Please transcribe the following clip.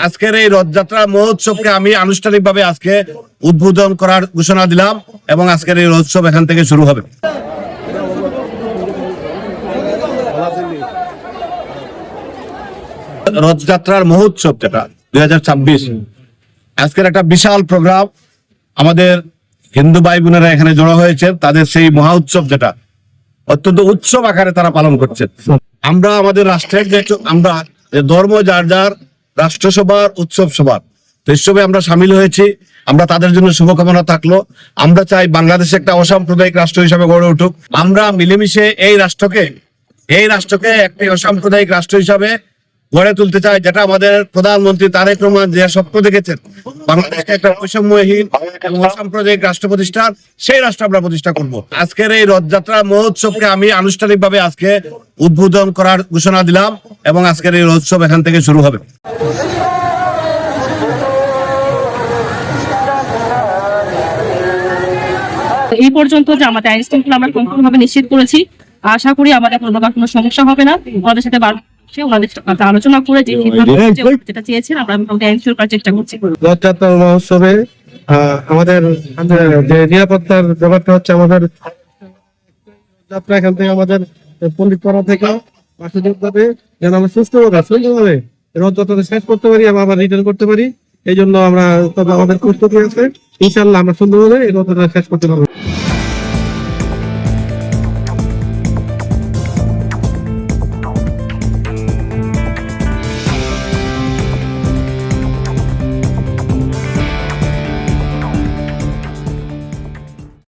আজকের এই রথযাত্রা মহোৎসবকে আমি আনুষ্ঠানিকভাবে আজকে উদ্বোধন করার ঘোষণা দিলাম এবং আজকের এই রথোৎসব এখান থেকে শুরু হবে। রথযাত্রার মহোৎসব যেটা 2026 আজকের একটা বিশাল প্রোগ্রাম। আমাদের হিন্দু ভাই বোনেরা এখানে জড়ো হয়েছে, তাদের সেই মহা উৎসব যেটা অত্যন্ত উৎসব আকারে তারা পালন করছে। আমরা আমাদের রাষ্ট্রের যে আমরা ধর্ম যার যার রাষ্ট্রসভার উৎসব সভার উৎসবে আমরা সামিল হয়েছি। আমরা তাদের জন্য শুভকামনা থাকলো। আমরা চাই বাংলাদেশ একটা অসাম্প্রদায়িক রাষ্ট্র হিসাবে গড়ে উঠুক। আমরা মিলেমিশে এই রাষ্ট্রকে একটি অসাম্প্রদায়িক রাষ্ট্র হিসাবে গড়ে তুলতে চাই, যেটা আমাদের প্রধানমন্ত্রী তারেক রহমান যে স্বপ্ন দেখেছেন, বাংলাদেশকে একটা বৈষম্যহীন এবং অসাম্প্রদায়িক রাষ্ট্র প্রতিষ্ঠার, সেই রাষ্ট্র আমরা প্রতিষ্ঠা করব। আজকের এই রথযাত্রা মহোৎসবকে আমি আনুষ্ঠানিকভাবে আজকে উদ্বোধন করার ঘোষণা দিলাম এবং আজকের এই রথোৎসব এখান থেকে শুরু হবে। এই পর্যন্ত যে আমাদের আইন শৃঙ্খলা আমরা সম্পূর্ণভাবে নিশ্চিত করেছি। আশা করি আমাদের কোনো সমস্যা হবে না। ওনাদের সাথে ওনাদের সাথে আলোচনা করে যে যেটা চেয়েছেন আমরা এনশিওর করার চেষ্টা করছি। রথযাত্রা মহোৎসবে আমাদের যে নিরাপত্তার ব্যাপারটা হচ্ছে, আমাদের যাত্রা এখান থেকে আমাদের পণ্ডিতপাড়া থেকে বাসুদেবভাবে যেন আমরা সুন্দরভাবে রথযাত্রাটা শেষ করতে পারি এবং আবার রিটার্ন করতে পারি। এই জন্য আমরা আমাদের প্রস্তুতি আছে, ইনশাল্লাহ আমরা সুন্দরভাবে এই রথযাত্রা শেষ করতে পারবো।